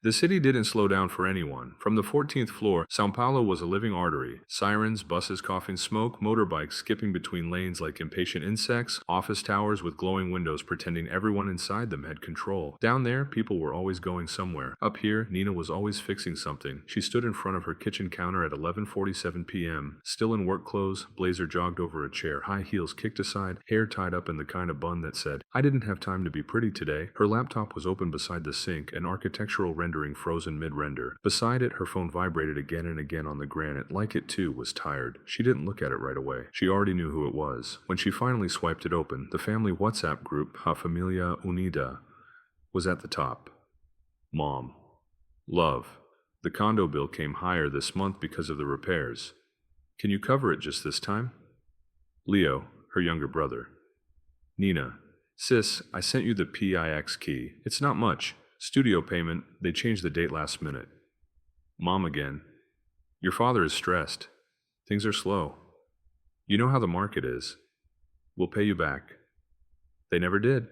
The city didn't slow down for anyone. From the 14th floor, Sao Paulo was a living artery. Sirens, buses coughing smoke, motorbikes skipping between lanes like impatient insects, office towers with glowing windows pretending everyone inside them had control. Down there, people were always going somewhere. Up here, Nina was always fixing something. She stood in front of her kitchen counter at 11:47 p.m., still in work clothes, blazer jogged over a chair, high heels kicked aside, hair tied up in the kind of bun that said, "I didn't have time to be pretty today." Her laptop was open beside the sink, an architectural rendering frozen mid-render. Beside it, her phone vibrated again and again on the granite, like it too was tired. She didn't look at it right away. She already knew who it was. When she finally swiped it open, the family WhatsApp group, A Familia Unida, was at the top. Mom. Love. The condo bill came higher this month because of the repairs. Can you cover it just this time? Leo, her younger brother. Nina. Sis, I sent you the PIX key. It's not much. Studio payment, they changed the date last minute. Mom again. Your father is stressed. Things are slow. You know how the market is. We'll pay you back. They never did.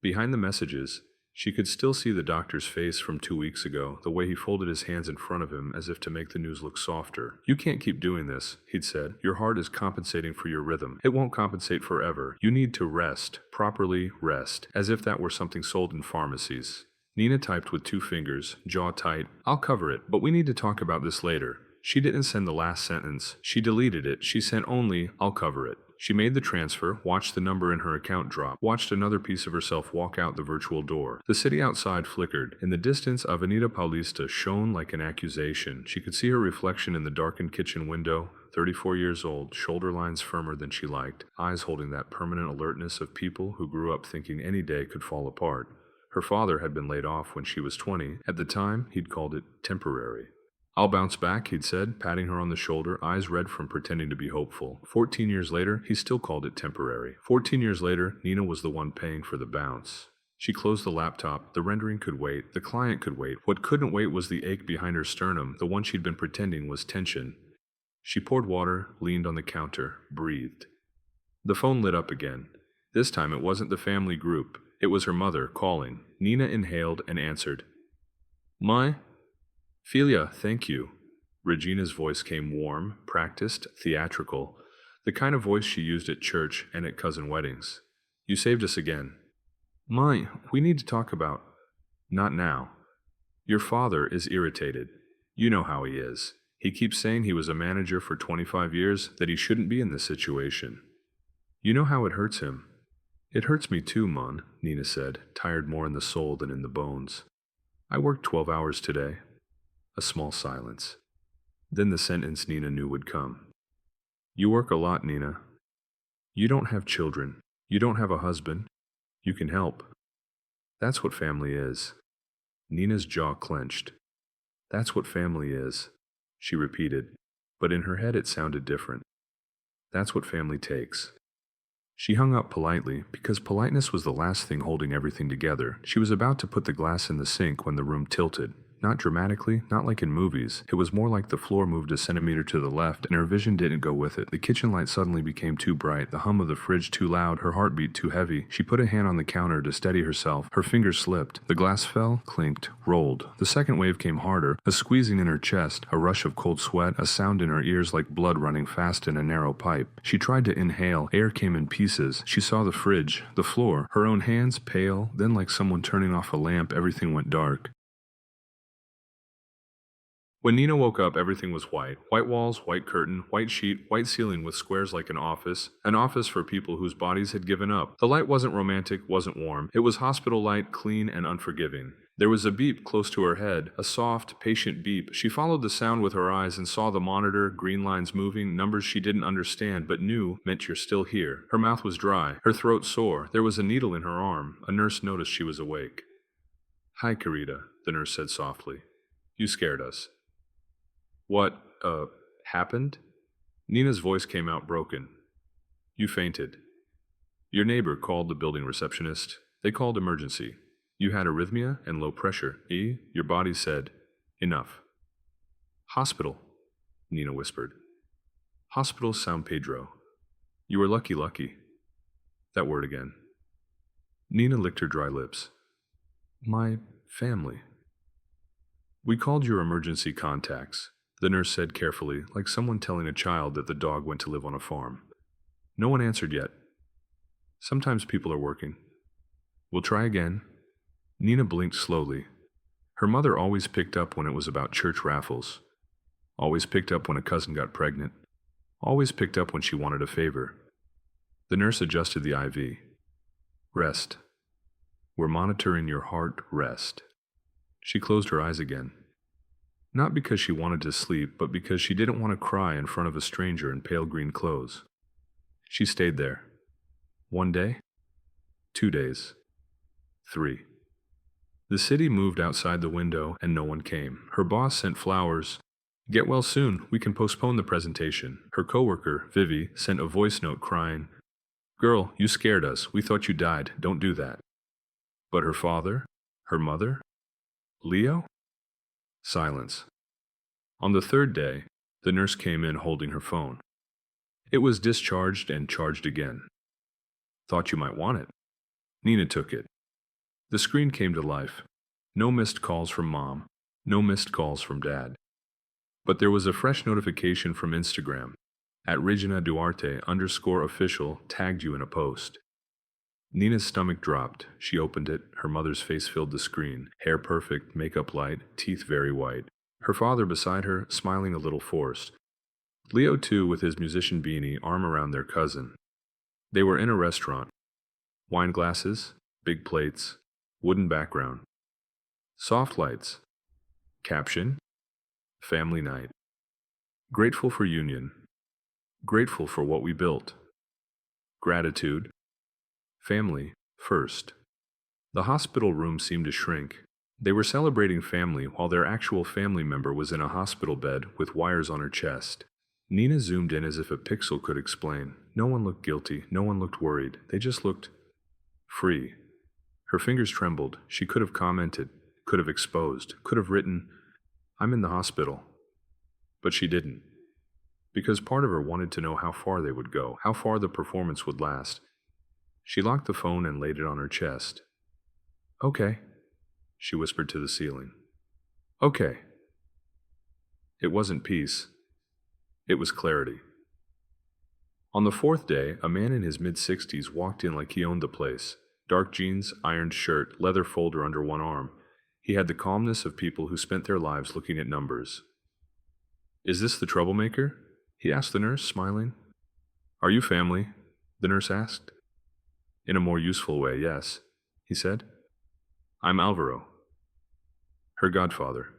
Behind the messages, she could still see the doctor's face from 2 weeks ago, the way he folded his hands in front of him as if to make the news look softer. You can't keep doing this, he'd said. Your heart is compensating for your rhythm. It won't compensate forever. You need to rest, properly rest, as if that were something sold in pharmacies. Nina typed with 2 fingers, jaw tight. I'll cover it, but we need to talk about this later. She didn't send the last sentence. She deleted it. She sent only, I'll cover it. She made the transfer, watched the number in her account drop, watched another piece of herself walk out the virtual door. The city outside flickered. In the distance, Avenida Paulista shone like an accusation. She could see her reflection in the darkened kitchen window. 34 years old, shoulder lines firmer than she liked, eyes holding that permanent alertness of people who grew up thinking any day could fall apart. Her father had been laid off when she was 20. At the time, he'd called it temporary. I'll bounce back, he'd said, patting her on the shoulder, eyes red from pretending to be hopeful. 14 years later, he still called it temporary. 14 years later, Nina was the one paying for the bounce. She closed the laptop. The rendering could wait. The client could wait. What couldn't wait was the ache behind her sternum, the one she'd been pretending was tension. She poured water, leaned on the counter, breathed. The phone lit up again. This time it wasn't the family group. It was her mother calling. Nina inhaled and answered. My? Philia, thank you. Regina's voice came warm, practiced, theatrical, the kind of voice she used at church and at cousin weddings. You saved us again. My, we need to talk about... Not now. Your father is irritated. You know how he is. He keeps saying he was a manager for 25 years, that he shouldn't be in this situation. You know how it hurts him. It hurts me too, Mon, Nina said, tired more in the soul than in the bones. I worked 12 hours today. A small silence. Then the sentence Nina knew would come. You work a lot, Nina. You don't have children. You don't have a husband. You can help. That's what family is. Nina's jaw clenched. That's what family is, she repeated, but in her head it sounded different. That's what family takes. She hung up politely, because politeness was the last thing holding everything together. She was about to put the glass in the sink when the room tilted. Not dramatically, not like in movies. It was more like the floor moved a centimeter to the left, and her vision didn't go with it. The kitchen light suddenly became too bright, the hum of the fridge too loud, her heartbeat too heavy. She put a hand on the counter to steady herself. Her fingers slipped. The glass fell, clinked, rolled. The second wave came harder, a squeezing in her chest, a rush of cold sweat, a sound in her ears like blood running fast in a narrow pipe. She tried to inhale. Air came in pieces. She saw the fridge, the floor, her own hands pale, then like someone turning off a lamp, everything went dark. When Nina woke up, everything was white. White walls, white curtain, white sheet, white ceiling with squares like an office for people whose bodies had given up. The light wasn't romantic, wasn't warm. It was hospital light, clean and unforgiving. There was a beep close to her head, a soft, patient beep. She followed the sound with her eyes and saw the monitor, green lines moving, numbers she didn't understand but knew meant you're still here. Her mouth was dry, her throat sore. There was a needle in her arm. A nurse noticed she was awake. Hi, Karita, the nurse said softly. You scared us. What, happened? Nina's voice came out broken. You fainted. Your neighbor called the building receptionist. They called emergency. You had arrhythmia and low pressure. Your body said, enough. Hospital, Nina whispered. Hospital San Pedro. You were lucky. That word again. Nina licked her dry lips. My family. We called your emergency contacts, the nurse said carefully, like someone telling a child that the dog went to live on a farm. No one answered yet. Sometimes people are working. We'll try again. Nina blinked slowly. Her mother always picked up when it was about church raffles. Always picked up when a cousin got pregnant. Always picked up when she wanted a favor. The nurse adjusted the IV. Rest. We're monitoring your heart. Rest. She closed her eyes again. Not because she wanted to sleep, but because she didn't want to cry in front of a stranger in pale green clothes. She stayed there. 1 day? 2 days. 3. The city moved outside the window and no one came. Her boss sent flowers. Get well soon, we can postpone the presentation. Her coworker, Vivi, sent a voice note crying, Girl, you scared us. We thought you died. Don't do that. But her father? Her mother? Leo? Silence. On the 3rd day, the nurse came in holding her phone. It was discharged and charged again. Thought you might want it. Nina took it. The screen came to life. No missed calls from Mom. No missed calls from Dad. But there was a fresh notification from Instagram. At Regina Duarte _official tagged you in a post. Nina's stomach dropped. She opened it. Her mother's face filled the screen. Hair perfect, makeup light, teeth very white. Her father beside her, smiling a little forced. Leo too, with his musician beanie, arm around their cousin. They were in a restaurant. Wine glasses, big plates, wooden background. Soft lights. Caption: Family night. Grateful for union. Grateful for what we built. Gratitude. Family first. The hospital room seemed to shrink. They were celebrating family while their actual family member was in a hospital bed with wires on her chest. Nina zoomed in as if a pixel could explain. No one looked guilty. No one looked worried. They just looked free. Her fingers trembled. She could have commented, could have exposed, could have written, I'm in the hospital. But she didn't. Because part of her wanted to know how far they would go, how far the performance would last. She locked the phone and laid it on her chest. Okay, she whispered to the ceiling. Okay. It wasn't peace. It was clarity. On the 4th day, a man in his mid-60s walked in like he owned the place. Dark jeans, ironed shirt, leather folder under one arm. He had the calmness of people who spent their lives looking at numbers. Is this the troublemaker? He asked the nurse, smiling. Are you family? The nurse asked. In a more useful way, yes, he said. I'm Alvaro. Her godfather.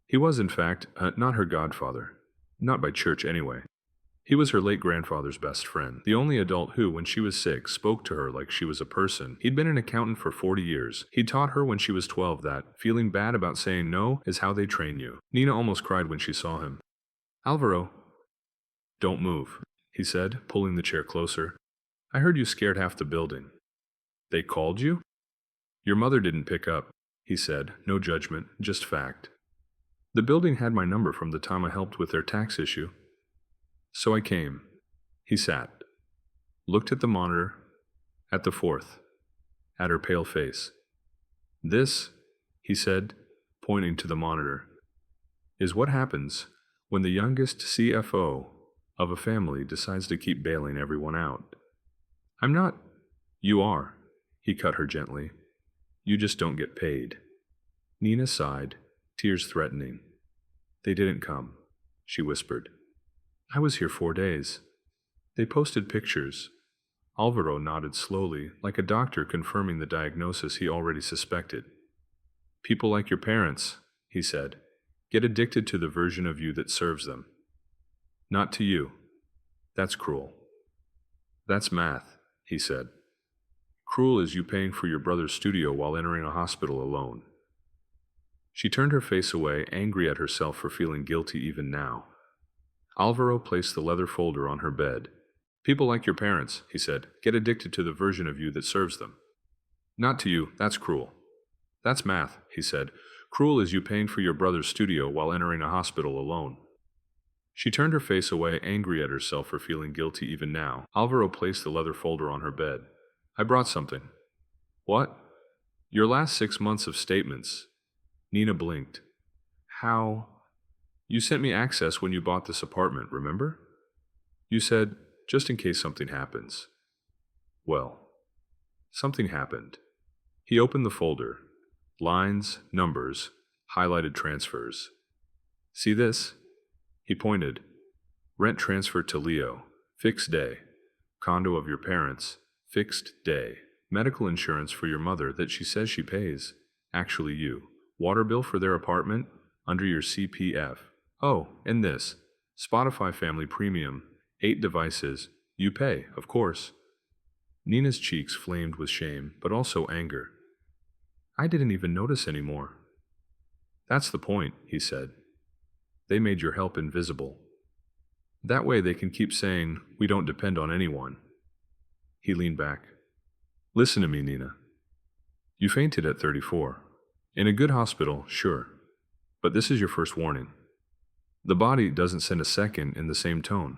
He was, in fact, not her godfather. Not by church, anyway. He was her late grandfather's best friend, the only adult who, when she was sick, spoke to her like she was a person. He'd been an accountant for 40 years. He taught her when she was 12 that feeling bad about saying no is how they train you. Nina almost cried when she saw him. Alvaro. Don't move, he said, pulling the chair closer. I heard you scared half the building. They called you? Your mother didn't pick up, he said, no judgment, just fact. The building had my number from the time I helped with their tax issue. So I came. He sat, looked at the monitor, at the 4th, at her pale face. This, he said, pointing to the monitor, is what happens when the youngest CFO of a family decides to keep bailing everyone out. I'm not. You are, he cut her gently. You just don't get paid. Nina sighed, tears threatening. They didn't come, she whispered. I was here 4 days. They posted pictures. Alvaro nodded slowly, like a doctor confirming the diagnosis he already suspected. People like your parents, he said, get addicted to the version of you that serves them. Not to you. That's cruel. That's math, he said. Cruel is you paying for your brother's studio while entering a hospital alone. She turned her face away, angry at herself for feeling guilty even now. Alvaro placed the leather folder on her bed. People like your parents, he said, get addicted to the version of you that serves them. Not to you, that's cruel. That's math, he said. Cruel is you paying for your brother's studio while entering a hospital alone. She turned her face away, angry at herself for feeling guilty even now. Alvaro placed the leather folder on her bed. I brought something. What? Your last 6 months of statements. Nina blinked. How? You sent me access when you bought this apartment, remember? You said, just in case something happens. Well, something happened. He opened the folder. Lines, numbers, highlighted transfers. See this? He pointed. Rent transfer to Leo. Fixed day. Condo of your parents. Fixed day. Medical insurance for your mother that she says she pays. Actually you. Water bill for their apartment. Under your CPF. Oh, and this. Spotify Family Premium. 8 devices. You pay, of course. Nina's cheeks flamed with shame, but also anger. I didn't even notice anymore. That's the point, he said. They made your help invisible. That way they can keep saying, we don't depend on anyone. He leaned back. Listen to me, Nina. You fainted at 34. In a good hospital, sure. But this is your first warning. The body doesn't send a second in the same tone.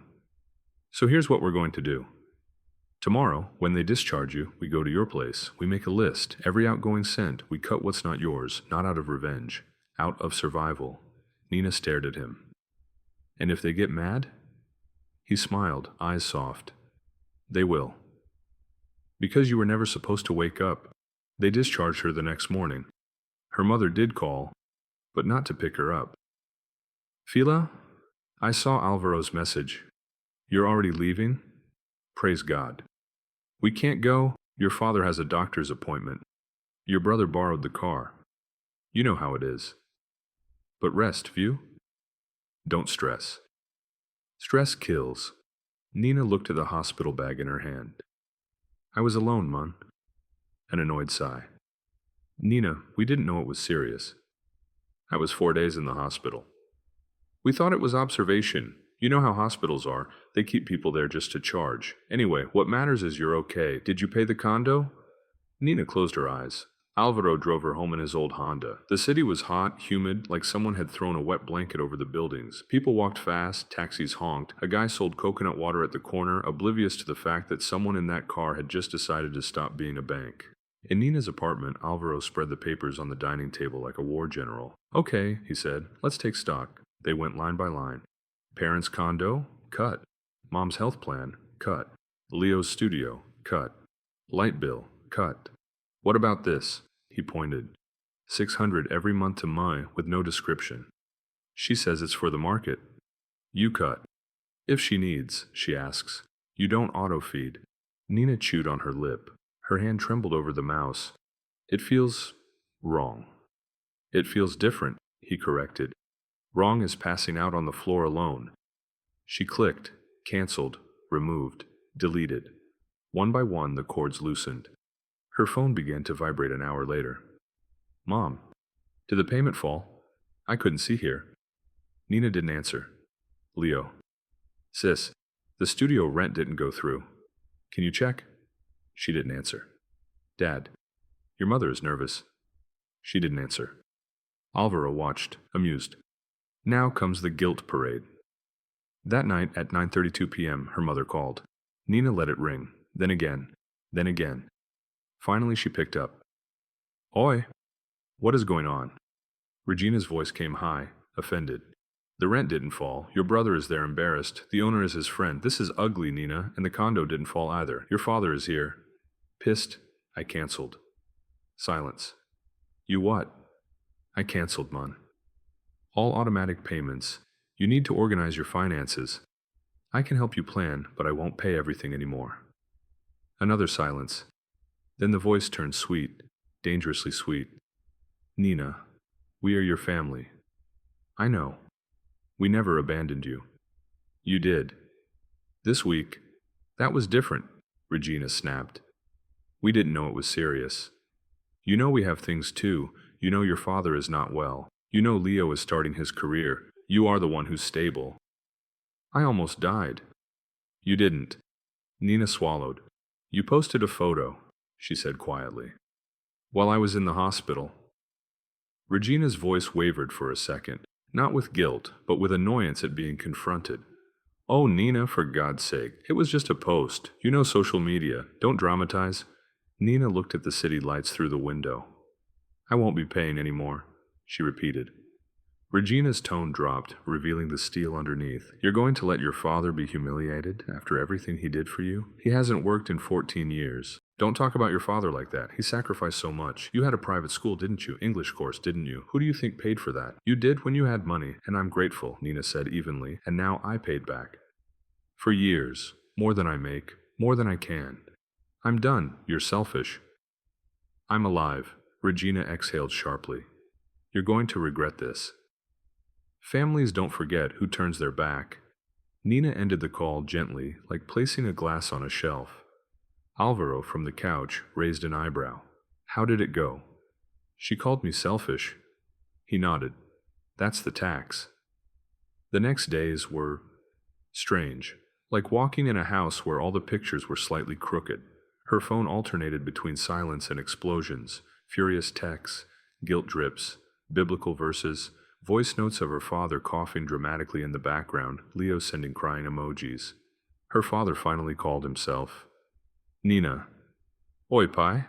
So here's what we're going to do. Tomorrow, when they discharge you, we go to your place. We make a list. Every outgoing cent, we cut what's not yours, not out of revenge, out of survival. Nina stared at him. And if they get mad? He smiled, eyes soft. They will. Because you were never supposed to wake up, they discharged her the next morning. Her mother did call, but not to pick her up. Fila, I saw Alvaro's message. You're already leaving? Praise God. We can't go. Your father has a doctor's appointment. Your brother borrowed the car. You know how it is. But rest, View. Don't stress. Stress kills. Nina looked at the hospital bag in her hand. I was alone, Mun. An annoyed sigh. Nina, we didn't know it was serious. I was 4 days in the hospital. We thought it was observation. You know how hospitals are. They keep people there just to charge. Anyway, what matters is you're okay. Did you pay the condo? Nina closed her eyes. Alvaro drove her home in his old Honda. The city was hot, humid, like someone had thrown a wet blanket over the buildings. People walked fast, taxis honked. A guy sold coconut water at the corner, oblivious to the fact that someone in that car had just decided to stop being a bank. In Nina's apartment, Alvaro spread the papers on the dining table like a war general. Okay, he said, let's take stock. They went line by line. Parents' condo? Cut. Mom's health plan? Cut. Leo's studio? Cut. Light bill? Cut. What about this? He pointed. 600 every month to Mai with no description. She says it's for the market. You cut. If she needs, she asks. You don't auto-feed. Nina chewed on her lip. Her hand trembled over the mouse. It feels wrong. It feels different, he corrected. Wrong is passing out on the floor alone. She clicked, canceled, removed, deleted. One by one, the cords loosened. Her phone began to vibrate an hour later. Mom, did the payment fall? I couldn't see here. Nina didn't answer. Leo. Sis, the studio rent didn't go through. Can you check? She didn't answer. Dad, your mother is nervous. She didn't answer. Alvaro watched, amused. Now comes the guilt parade. That night at 9:32 p.m., her mother called. Nina let it ring, then again, then again. Finally, she picked up. Oi! What is going on? Regina's voice came high, offended. The rent didn't fall. Your brother is there embarrassed. The owner is his friend. This is ugly, Nina, and the condo didn't fall either. Your father is here. Pissed, I canceled. Silence. You what? I canceled, Mun. All automatic payments. You need to organize your finances. I can help you plan, but I won't pay everything anymore. Another silence. Then the voice turned sweet, dangerously sweet. Nina, we are your family. I know. We never abandoned you. You did. This week, that was different, Regina snapped. We didn't know it was serious. You know we have things too. You know your father is not well. You know Leo is starting his career. You are the one who's stable. I almost died. You didn't. Nina swallowed. You posted a photo, she said quietly. While I was in the hospital. Regina's voice wavered for a second, not with guilt, but with annoyance at being confronted. Oh, Nina, for God's sake, it was just a post. You know social media. Don't dramatize. Nina looked at the city lights through the window. I won't be paying any more, she repeated. Regina's tone dropped, revealing the steel underneath. You're going to let your father be humiliated after everything he did for you? He hasn't worked in 14 years. Don't talk about your father like that. He sacrificed so much. You had a private school, didn't you? English course, didn't you? Who do you think paid for that? You did when you had money, and I'm grateful, Nina said evenly, and now I paid back. For years. More than I make. More than I can. I'm done. You're selfish. I'm alive. Regina exhaled sharply. You're going to regret this. Families don't forget who turns their back. Nina ended the call gently, like placing a glass on a shelf. Alvaro, from the couch, raised an eyebrow. How did it go? She called me selfish. He nodded. That's the tax. The next days were strange, like walking in a house where all the pictures were slightly crooked. Her phone alternated between silence and explosions, furious texts, guilt drips, biblical verses, voice notes of her father coughing dramatically in the background, Leo sending crying emojis. Her father finally called himself. Nina. Oi, Pai.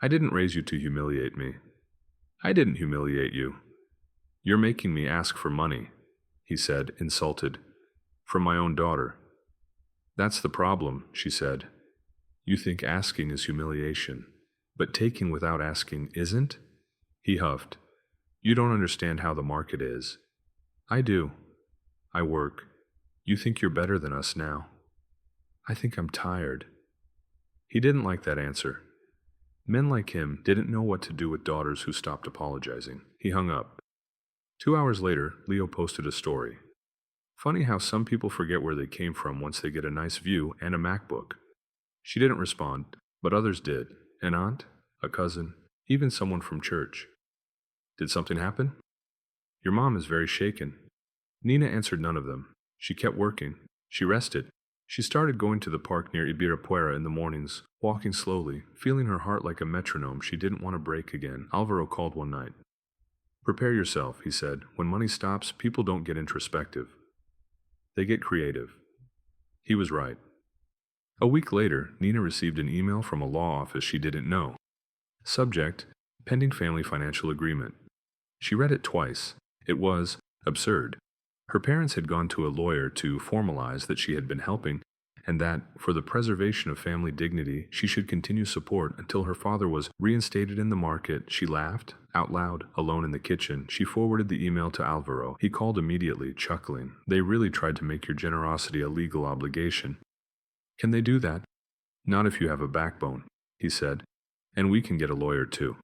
I didn't raise you to humiliate me. I didn't humiliate you. You're making me ask for money, he said, insulted. From my own daughter. That's the problem, she said. You think asking is humiliation, but taking without asking isn't? He huffed. You don't understand how the market is. I do. I work. You think you're better than us now. I think I'm tired. He didn't like that answer. Men like him didn't know what to do with daughters who stopped apologizing. He hung up. 2 hours later, Leo posted a story. Funny how some people forget where they came from once they get a nice view and a MacBook. She didn't respond, but others did. An aunt, a cousin, even someone from church. Did something happen? Your mom is very shaken. Nina answered none of them. She kept working. She rested. She started going to the park near Ibirapuera in the mornings, walking slowly, feeling her heart like a metronome she didn't want to break again. Alvaro called one night. Prepare yourself, he said. When money stops, people don't get introspective. They get creative. He was right. A week later, Nina received an email from a law office she didn't know. Subject, pending family financial agreement. She read it twice. It was absurd. Her parents had gone to a lawyer to formalize that she had been helping, and that, for the preservation of family dignity, she should continue support until her father was reinstated in the market. She laughed, out loud, alone in the kitchen. She forwarded the email to Alvaro. He called immediately, chuckling. They really tried to make your generosity a legal obligation. Can they do that? Not if you have a backbone, he said. And we can get a lawyer too.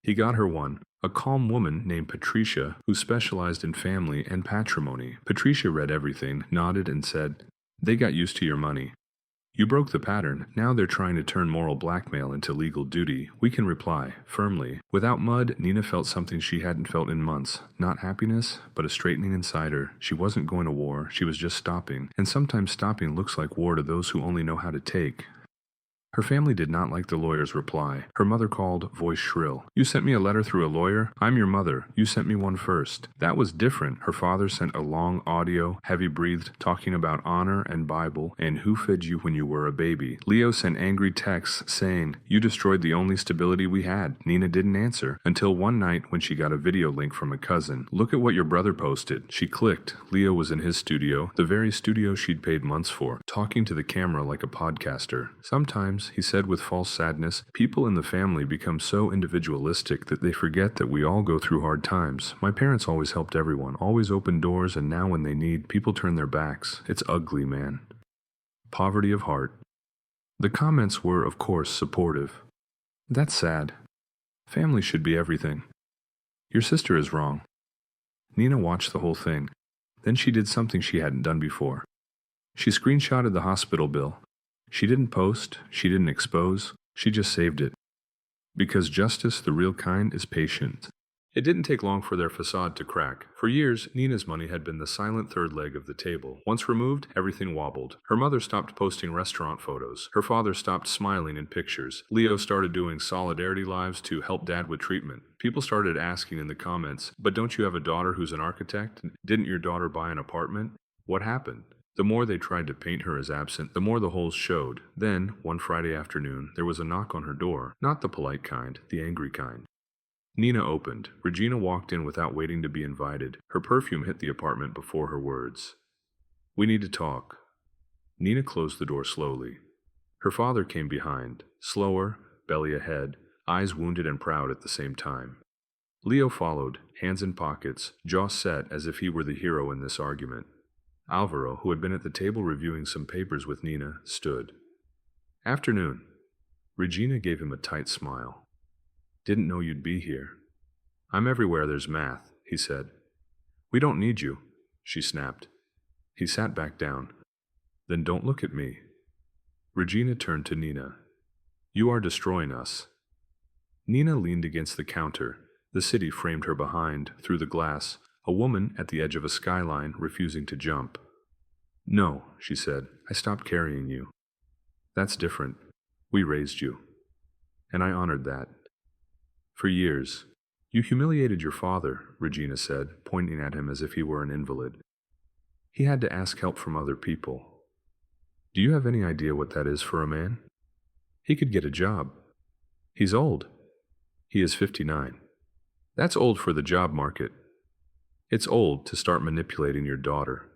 He got her one, a calm woman named Patricia who specialized in family and patrimony. Patricia read everything, nodded, and said, They got used to your money. You broke the pattern. Now they're trying to turn moral blackmail into legal duty. We can reply, firmly. Without mud, Nina felt something she hadn't felt in months. Not happiness, but a straightening inside her. She wasn't going to war. She was just stopping. And sometimes stopping looks like war to those who only know how to take. Her family did not like the lawyer's reply. Her mother called, voice shrill. You sent me a letter through a lawyer? I'm your mother. You sent me one first. That was different. Her father sent a long audio, heavy-breathed, talking about honor and Bible and who fed you when you were a baby. Leo sent angry texts saying, You destroyed the only stability we had. Nina didn't answer until one night when she got a video link from a cousin. Look at what your brother posted. She clicked. Leo was in his studio, the very studio she'd paid months for, talking to the camera like a podcaster. Sometimes, he said with false sadness, people in the family become so individualistic that they forget that we all go through hard times. My parents always helped everyone, always opened doors, and now when they need, people turn their backs. It's ugly, man. Poverty of heart. The comments were, of course, supportive. That's sad. Family should be everything. Your sister is wrong. Nina watched the whole thing. Then she did something she hadn't done before. She screenshotted the hospital bill. She didn't post, she didn't expose, she just saved it. Because justice, the real kind, is patient. It didn't take long for their facade to crack. For years, Nina's money had been the silent third leg of the table. Once removed, everything wobbled. Her mother stopped posting restaurant photos. Her father stopped smiling in pictures. Leo started doing solidarity lives to help Dad with treatment. People started asking in the comments, but don't you have a daughter who's an architect? Didn't your daughter buy an apartment? What happened? The more they tried to paint her as absent, the more the holes showed. Then, one Friday afternoon, there was a knock on her door. Not the polite kind, the angry kind. Nina opened. Regina walked in without waiting to be invited. Her perfume hit the apartment before her words. We need to talk. Nina closed the door slowly. Her father came behind, slower, belly ahead, eyes wounded and proud at the same time. Leo followed, hands in pockets, jaw set as if he were the hero in this argument. Alvaro, who had been at the table reviewing some papers with Nina, stood. Afternoon. Regina gave him a tight smile. Didn't know you'd be here. I'm everywhere there's math, he said. We don't need you, she snapped. He sat back down. Then don't look at me. Regina turned to Nina. You are destroying us. Nina leaned against the counter. The city framed her behind, through the glass, a woman at the edge of a skyline refusing to jump. No, she said, I stopped carrying you. That's different. We raised you. And I honored that. For years. You humiliated your father, Regina said, pointing at him as if he were an invalid. He had to ask help from other people. Do you have any idea what that is for a man? He could get a job. He's old. He is 59. That's old for the job market. It's old to start manipulating your daughter.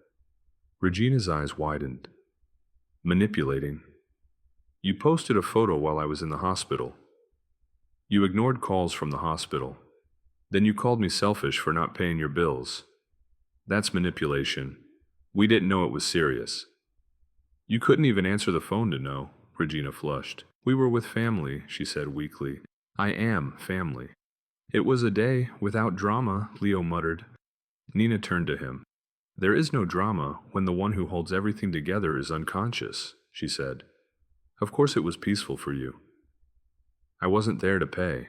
Regina's eyes widened. Manipulating? You posted a photo while I was in the hospital. You ignored calls from the hospital. Then you called me selfish for not paying your bills. That's manipulation. We didn't know it was serious. You couldn't even answer the phone to know, Regina flushed. We were with family, she said weakly. I am family. It was a day without drama, Leo muttered. Nina turned to him. There is no drama when the one who holds everything together is unconscious, she said. Of course it was peaceful for you. I wasn't there to pay.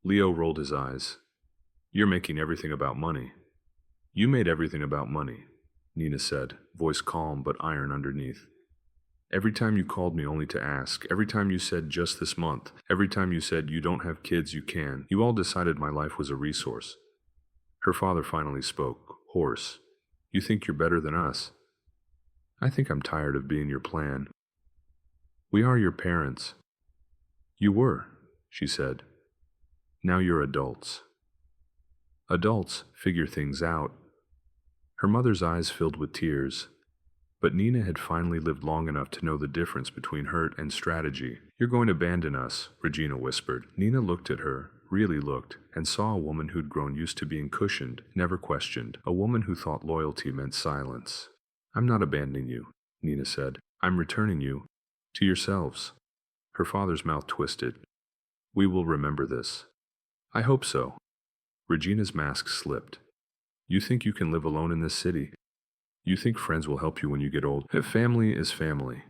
Leo rolled his eyes. You're making everything about money. You made everything about money, Nina said, voice calm but iron underneath. Every time you called me only to ask, every time you said just this month, every time you said you don't have kids you can, you all decided my life was a resource. Her father finally spoke, hoarse. You think you're better than us? I think I'm tired of being your plan. We are your parents. You were, she said. Now you're adults. Adults figure things out. Her mother's eyes filled with tears. But Nina had finally lived long enough to know the difference between hurt and strategy. You're going to abandon us, Regina whispered. Nina looked at her, really looked, and saw a woman who'd grown used to being cushioned, never questioned, a woman who thought loyalty meant silence. I'm not abandoning you, Nina said. I'm returning you to yourselves. Her father's mouth twisted. We will remember this. I hope so. Regina's mask slipped. You think you can live alone in this city? You think friends will help you when you get old? Family is family.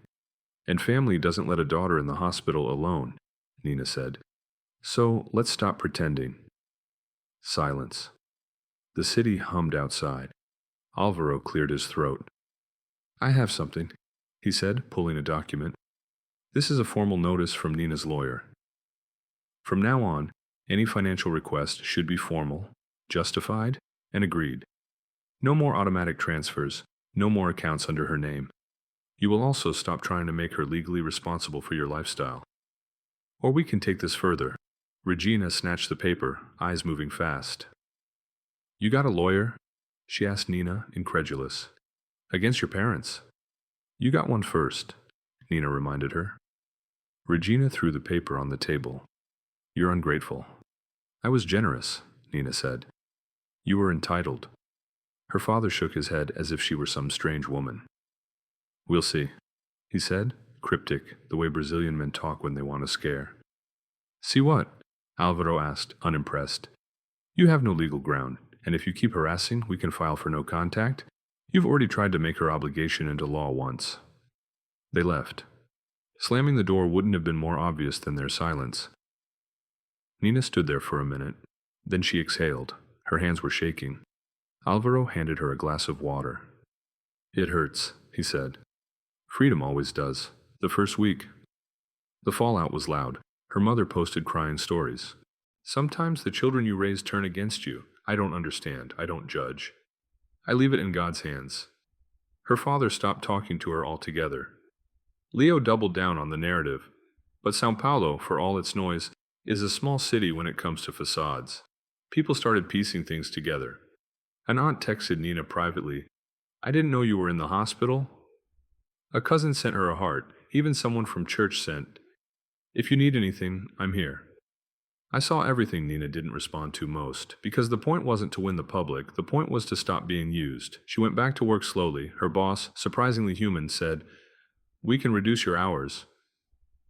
And family doesn't let a daughter in the hospital alone, Nina said. So let's stop pretending. Silence. The city hummed outside. Alvaro cleared his throat. I have something, he said, pulling a document. This is a formal notice from Nina's lawyer. From now on, any financial request should be formal, justified, and agreed. No more automatic transfers, no more accounts under her name. You will also stop trying to make her legally responsible for your lifestyle. Or we can take this further. Regina snatched the paper, eyes moving fast. You got a lawyer? She asked Nina, incredulous. Against your parents. You got one first, Nina reminded her. Regina threw the paper on the table. You're ungrateful. I was generous, Nina said. You were entitled. Her father shook his head as if she were some strange woman. We'll see, he said, cryptic, the way Brazilian men talk when they want to scare. See what? Alvaro asked, unimpressed. You have no legal ground, and if you keep harassing, we can file for no contact. You've already tried to make her obligation into law once. They left. Slamming the door wouldn't have been more obvious than their silence. Nina stood there for a minute. Then she exhaled. Her hands were shaking. Alvaro handed her a glass of water. It hurts, he said. Freedom always does. The first week. The fallout was loud. Her mother posted crying stories. Sometimes the children you raise turn against you. I don't understand. I don't judge. I leave it in God's hands. Her father stopped talking to her altogether. Leo doubled down on the narrative. But São Paulo, for all its noise, is a small city when it comes to facades. People started piecing things together. An aunt texted Nina privately, "I didn't know you were in the hospital." A cousin sent her a heart. Even someone from church sent, "If you need anything, I'm here." I saw everything Nina didn't respond to most, because the point wasn't to win the public, the point was to stop being used. She went back to work slowly. Her boss, surprisingly human, said, "We can reduce your hours.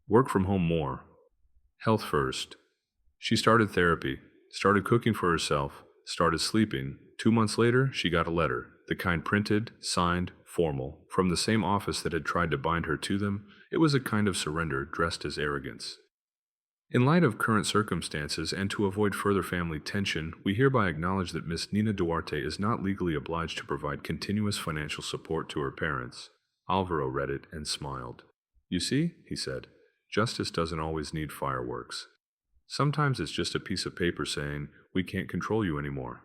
Work from home more. Health first." She started therapy, started cooking for herself, started sleeping. 2 months later, she got a letter, the kind printed, signed, formal, from the same office that had tried to bind her to them. It was a kind of surrender dressed as arrogance. In light of current circumstances and to avoid further family tension, we hereby acknowledge that Miss Nina Duarte is not legally obliged to provide continuous financial support to her parents. Alvaro read it and smiled. "You see," he said, "justice doesn't always need fireworks. Sometimes it's just a piece of paper saying, 'We can't control you anymore.'"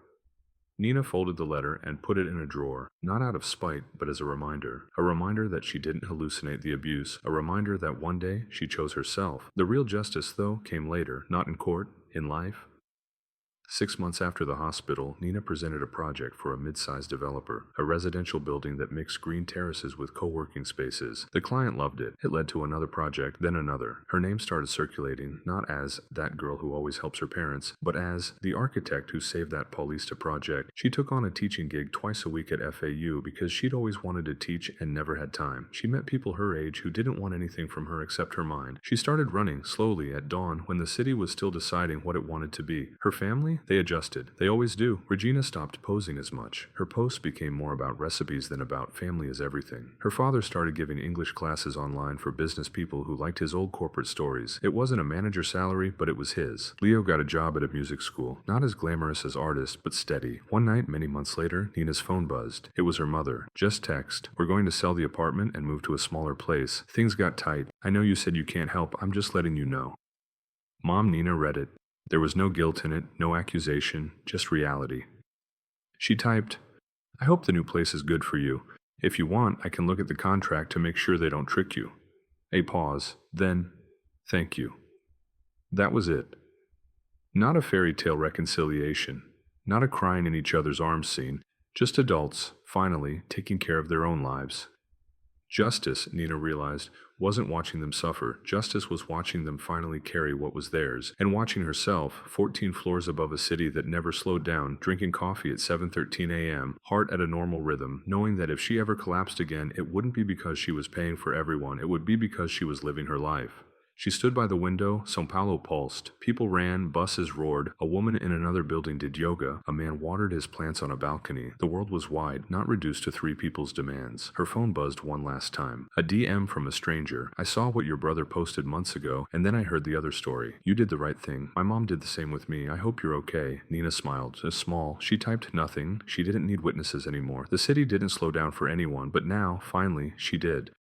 Nina folded the letter and put it in a drawer, not out of spite, but as a reminder that she didn't hallucinate the abuse, a reminder that one day she chose herself. The real justice, though, came later, not in court, in life. 6 months after the hospital, Nina presented a project for a mid-sized developer, a residential building that mixed green terraces with co-working spaces. The client loved it. It led to another project, then another. Her name started circulating, not as "that girl who always helps her parents," but as "the architect who saved that Paulista project." She took on a teaching gig twice a week at FAU because she'd always wanted to teach and never had time. She met people her age who didn't want anything from her except her mind. She started running, slowly, at dawn when the city was still deciding what it wanted to be. Her family? They adjusted. They always do. Regina stopped posing as much. Her posts became more about recipes than about family is everything. Her father started giving English classes online for business people who liked his old corporate stories. It wasn't a manager salary, but it was his. Leo got a job at a music school, not as glamorous as artist, but steady. One night, many months later, Nina's phone buzzed. It was her mother. "Just text. We're going to sell the apartment and move to a smaller place. Things got tight. I know you said you can't help. I'm just letting you know." Mom Nina read it. There was no guilt in it, no accusation, just reality. She typed, "I hope the new place is good for you. If you want, I can look at the contract to make sure they don't trick you." A pause, then, "Thank you." That was it. Not a fairy tale reconciliation, not a crying in each other's arms scene, just adults, finally, taking care of their own lives. Justice, Nina realized, wasn't watching them suffer. Justice was watching them finally carry what was theirs, and watching herself, 14 floors above a city that never slowed down, drinking coffee at 7:13 a.m., heart at a normal rhythm, knowing that if she ever collapsed again, it wouldn't be because she was paying for everyone, it would be because she was living her life. She stood by the window. São Paulo pulsed. People ran, buses roared. A woman in another building did yoga. A man watered his plants on a balcony. The world was wide, not reduced to three people's demands. Her phone buzzed one last time. A DM from a stranger. "I saw what your brother posted months ago, and then I heard the other story. You did the right thing. My mom did the same with me. I hope you're okay." Nina smiled. Small. She typed nothing. She didn't need witnesses anymore. The city didn't slow down for anyone, but now, finally, she did.